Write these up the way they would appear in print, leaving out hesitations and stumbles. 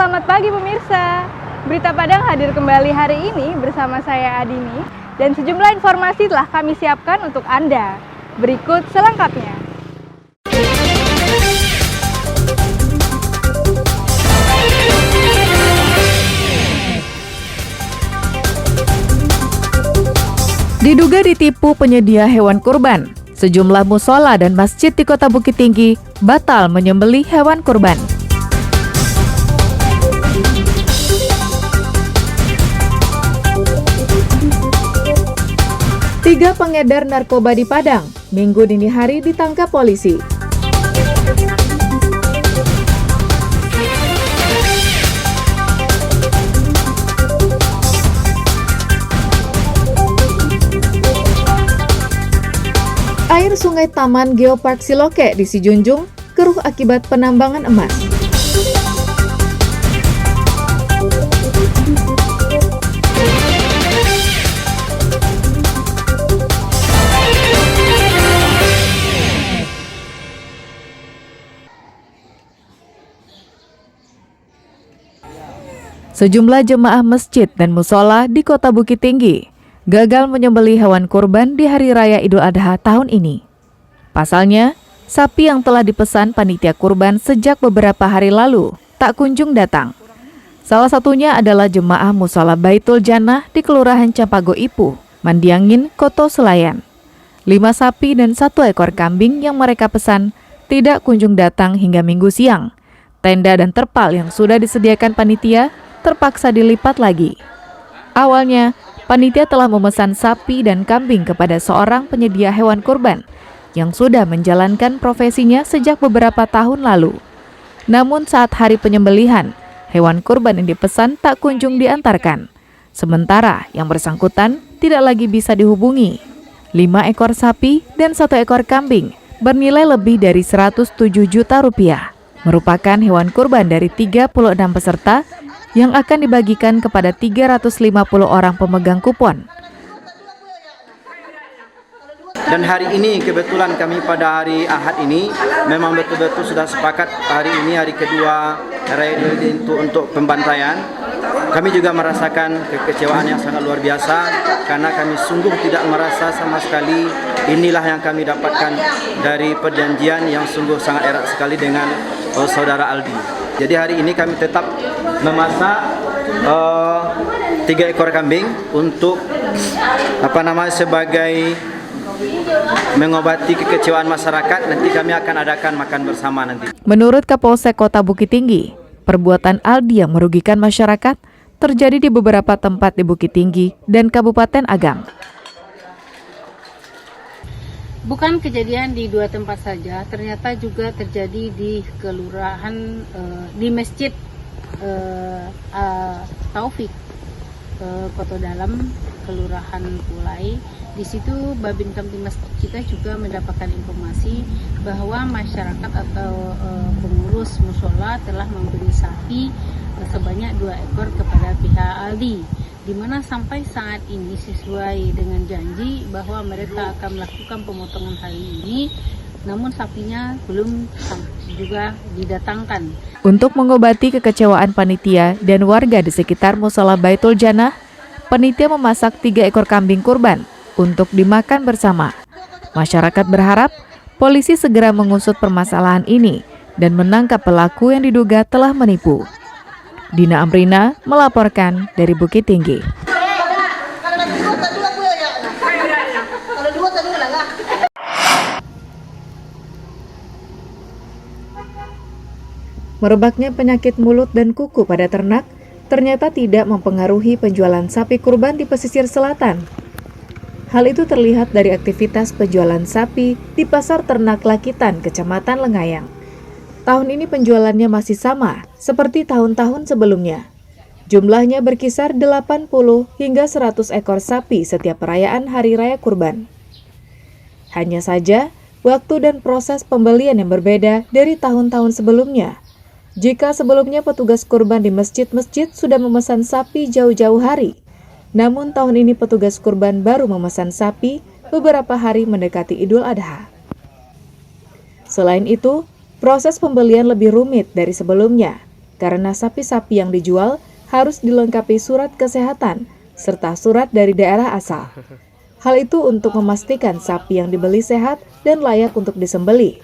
Selamat pagi pemirsa. Berita Padang hadir kembali hari ini bersama saya Adini dan sejumlah informasi telah kami siapkan untuk Anda. Berikut selengkapnya. Diduga ditipu penyedia hewan kurban, sejumlah musola dan masjid di Kota Bukit Tinggi batal menyembelih hewan kurban. Tiga pengedar narkoba di Padang, Minggu dini hari ditangkap polisi. Air sungai Taman Geopark Siloke di Sijunjung keruh akibat penambangan emas. Sejumlah jemaah masjid dan musola di Kota Bukit Tinggi gagal menyembelih hewan kurban di Hari Raya Idul Adha tahun ini. Pasalnya, sapi yang telah dipesan panitia kurban sejak beberapa hari lalu tak kunjung datang. Salah satunya adalah jemaah Musola Baitul Jannah di Kelurahan Campago Ipu, Mandiangin, Koto Selayan. 5 sapi dan 1 ekor kambing yang mereka pesan tidak kunjung datang hingga Minggu siang. Tenda dan terpal yang sudah disediakan panitia terpaksa dilipat lagi. Awalnya, panitia telah memesan sapi dan kambing kepada seorang penyedia hewan kurban yang sudah menjalankan profesinya sejak beberapa tahun lalu. Namun saat hari penyembelihan, hewan kurban yang dipesan tak kunjung diantarkan. Sementara yang bersangkutan tidak lagi bisa dihubungi. 5 ekor sapi dan 1 ekor kambing bernilai lebih dari 107 juta rupiah. Merupakan hewan kurban dari 36 peserta yang akan dibagikan kepada 350 orang pemegang kupon. Dan hari ini kebetulan kami pada hari Ahad ini memang betul-betul sudah sepakat hari ini hari kedua Raya Idul Adha untuk pembantaian. Kami juga merasakan kekecewaan yang sangat luar biasa karena kami sungguh tidak merasa sama sekali inilah yang kami dapatkan dari perjanjian yang sungguh sangat erat sekali dengan saudara Aldi. Jadi hari ini kami tetap memasak 3 ekor kambing untuk sebagai mengobati kekecewaan masyarakat. Nanti kami akan adakan makan bersama nanti. Menurut Kapolsek Kota Bukit Tinggi, perbuatan Aldi yang merugikan masyarakat terjadi di beberapa tempat di Bukit Tinggi dan Kabupaten Agam. Bukan kejadian di 2 tempat saja, ternyata juga terjadi di kelurahan, di masjid Taufik, Kota Dalam, Kelurahan Pulai. Di situ Babin Kamtimas kita juga mendapatkan informasi bahwa masyarakat atau pengurus musola telah memberi sapi sebanyak 2 ekor kepada pihak Aldi, di mana sampai saat ini sesuai dengan janji bahwa mereka akan melakukan pemotongan hari ini, namun sapinya belum juga didatangkan. Untuk mengobati kekecewaan panitia dan warga di sekitar Musola Baitul Jannah, panitia memasak 3 ekor kambing kurban untuk dimakan bersama. Masyarakat berharap polisi segera mengusut permasalahan ini dan menangkap pelaku yang diduga telah menipu. Dina Amrina melaporkan dari Bukit Tinggi. Merebaknya penyakit mulut dan kuku pada ternak ternyata tidak mempengaruhi penjualan sapi kurban di pesisir selatan. Hal itu terlihat dari aktivitas penjualan sapi di Pasar Ternak Lakitan, Kecamatan Lengayang. Tahun ini penjualannya masih sama seperti tahun-tahun sebelumnya. Jumlahnya berkisar 80 hingga 100 ekor sapi setiap perayaan Hari Raya Kurban. Hanya saja, waktu dan proses pembelian yang berbeda dari tahun-tahun sebelumnya. Jika sebelumnya petugas kurban di masjid-masjid sudah memesan sapi jauh-jauh hari, namun tahun ini petugas kurban baru memesan sapi beberapa hari mendekati Idul Adha. Selain itu, proses pembelian lebih rumit dari sebelumnya, karena sapi-sapi yang dijual harus dilengkapi surat kesehatan serta surat dari daerah asal. Hal itu untuk memastikan sapi yang dibeli sehat dan layak untuk disembelih.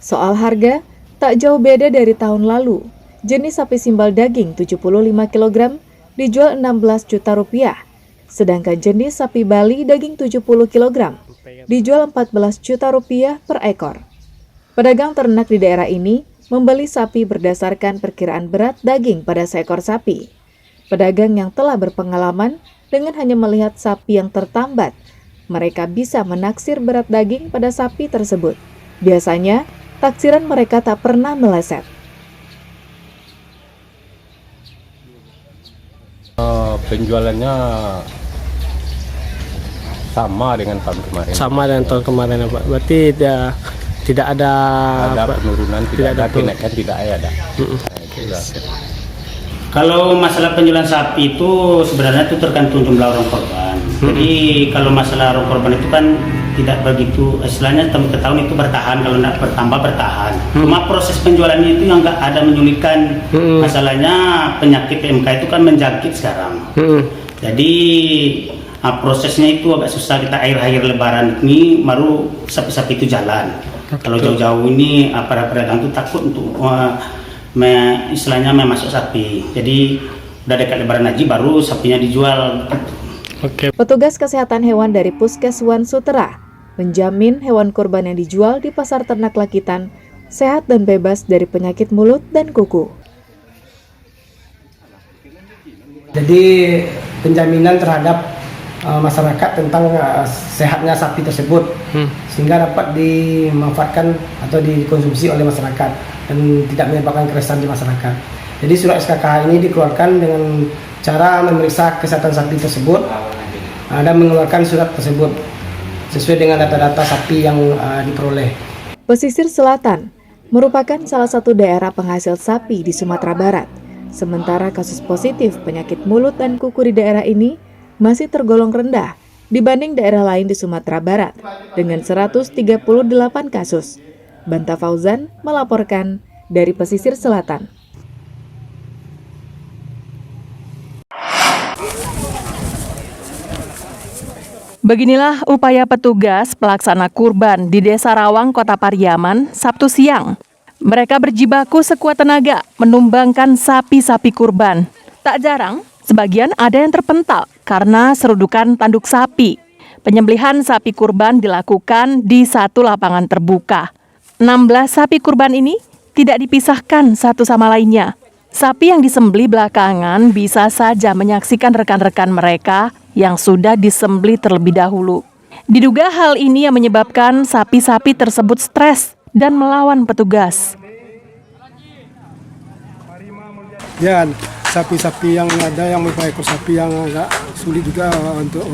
Soal harga, tak jauh beda dari tahun lalu. Jenis sapi simbal daging 75 kg dijual 16 juta rupiah, sedangkan jenis sapi Bali daging 70 kg dijual 14 juta rupiah per ekor. Pedagang ternak di daerah ini membeli sapi berdasarkan perkiraan berat daging pada seekor sapi. Pedagang yang telah berpengalaman dengan hanya melihat sapi yang tertambat, mereka bisa menaksir berat daging pada sapi tersebut. Biasanya, taksiran mereka tak pernah meleset. Penjualannya sama dengan tahun kemarin. Sama dengan tahun kemarin ya Pak. Berarti tidak ada Penurunan, tidak ada kenaikan, tidak ada. Kalau masalah penjualan sapi itu sebenarnya itu tergantung jumlah orang korban. Jadi kalau masalah orang korban itu kan tidak begitu, istilahnya tahun ke tahun itu bertahan, kalau tidak bertambah bertahan. Cuma proses penjualannya itu yang nggak ada menyulitkan. Masalahnya penyakit PMK itu kan menjangkit sekarang. Jadi prosesnya itu agak susah, kita akhir-akhir lebaran ini baru sapi-sapi itu jalan. Kalau jauh-jauh ini para pedagang itu takut untuk istilahnya memasuk sapi. Jadi udah dekat lebaran haji baru sapinya dijual. Petugas kesehatan hewan dari Puskeswan Sutera menjamin hewan kurban yang dijual di pasar ternak Lakitan sehat dan bebas dari penyakit mulut dan kuku. Jadi penjaminan terhadap masyarakat tentang sehatnya sapi tersebut sehingga dapat dimanfaatkan atau dikonsumsi oleh masyarakat dan tidak menyebabkan keresahan di masyarakat. Jadi surat SKKH ini dikeluarkan dengan cara memeriksa kesehatan sapi tersebut dan mengeluarkan surat tersebut sesuai dengan data-data sapi yang diperoleh. Pesisir Selatan merupakan salah satu daerah penghasil sapi di Sumatera Barat. Sementara kasus positif penyakit mulut dan kuku di daerah ini masih tergolong rendah dibanding daerah lain di Sumatera Barat dengan 138 kasus. Banta Fauzan melaporkan dari Pesisir Selatan. Beginilah upaya petugas pelaksana kurban di Desa Rawang, Kota Pariaman, Sabtu siang. Mereka berjibaku sekuat tenaga menumbangkan sapi-sapi kurban. Tak jarang, sebagian ada yang terpental karena serudukan tanduk sapi. Penyembelihan sapi kurban dilakukan di satu lapangan terbuka. 16 sapi kurban ini tidak dipisahkan satu sama lainnya. Sapi yang disembelih belakangan bisa saja menyaksikan rekan-rekan mereka yang sudah disembelih terlebih dahulu. Diduga hal ini yang menyebabkan sapi-sapi tersebut stres dan melawan petugas. Ya, sapi-sapi yang ada yang beberapa ekor sapi yang agak sulit juga untuk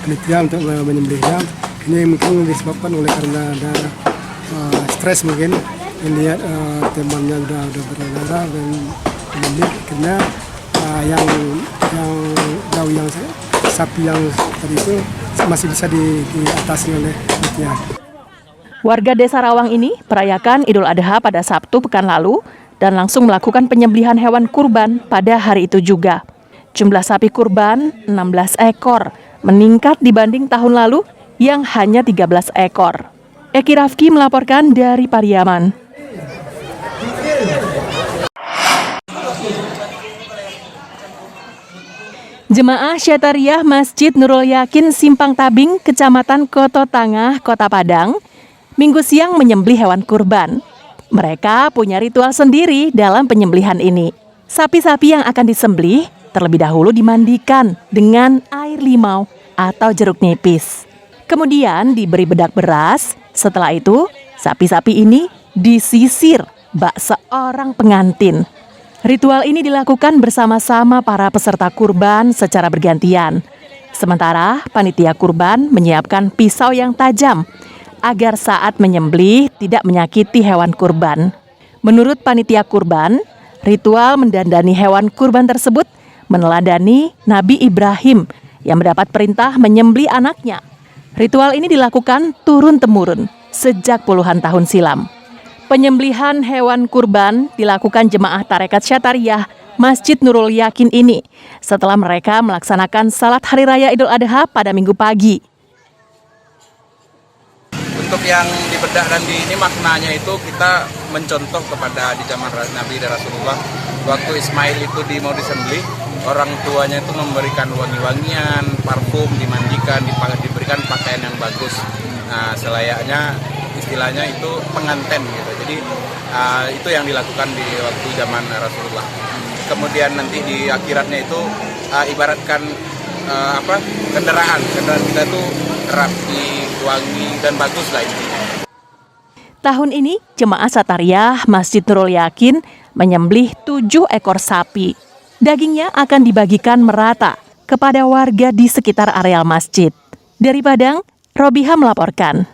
penelitian untuk menyembelihnya. Ini mungkin disebabkan oleh karena ada stres mungkin, melihat temannya udah berdarah dan menyembelih karena yang sapi yang tadi itu masih bisa diatasi oleh penelitian. Warga Desa Rawang ini merayakan Idul Adha pada Sabtu pekan lalu dan langsung melakukan penyembelihan hewan kurban pada hari itu juga. Jumlah sapi kurban 16 ekor, meningkat dibanding tahun lalu yang hanya 13 ekor. Eki Rafki melaporkan dari Pariaman. Jemaah Syatariah Masjid Nurul Yakin Simpang Tabing, Kecamatan Koto Tangah, Kota Padang, Minggu siang menyembelih hewan kurban. Mereka punya ritual sendiri dalam penyembelihan ini. Sapi-sapi yang akan disembelih terlebih dahulu dimandikan dengan air limau atau jeruk nipis. Kemudian diberi bedak beras. Setelah itu, sapi-sapi ini disisir bak seorang pengantin. Ritual ini dilakukan bersama-sama para peserta kurban secara bergantian. Sementara panitia kurban menyiapkan pisau yang tajam agar saat menyembelih tidak menyakiti hewan kurban. Menurut panitia kurban, ritual mendandani hewan kurban tersebut meneladani Nabi Ibrahim yang mendapat perintah menyembelih anaknya. Ritual ini dilakukan turun-temurun sejak puluhan tahun silam. Penyembelihan hewan kurban dilakukan jemaah Tarekat Syatariah Masjid Nurul Yakin ini setelah mereka melaksanakan salat Hari Raya Idul Adha pada Minggu pagi. Untuk yang di bedak dan di ini maknanya itu kita mencontoh kepada di zaman Nabi dan Rasulullah waktu Ismail itu mau disembelih, orang tuanya itu memberikan wangi-wangian, parfum, dimandikan, diberikan pakaian yang bagus. Nah, selayaknya istilahnya itu pengantin gitu. Jadi itu yang dilakukan di waktu zaman Rasulullah. Kemudian nanti di akhiratnya itu ibaratkan kendaraan kita tuh rapi, wangi dan bagus lah intinya. Tahun ini jemaah Satariah Masjid Nurul Yakin menyembelih 7 ekor sapi. Dagingnya akan dibagikan merata kepada warga di sekitar areal masjid. Dari Padang, Robiha melaporkan.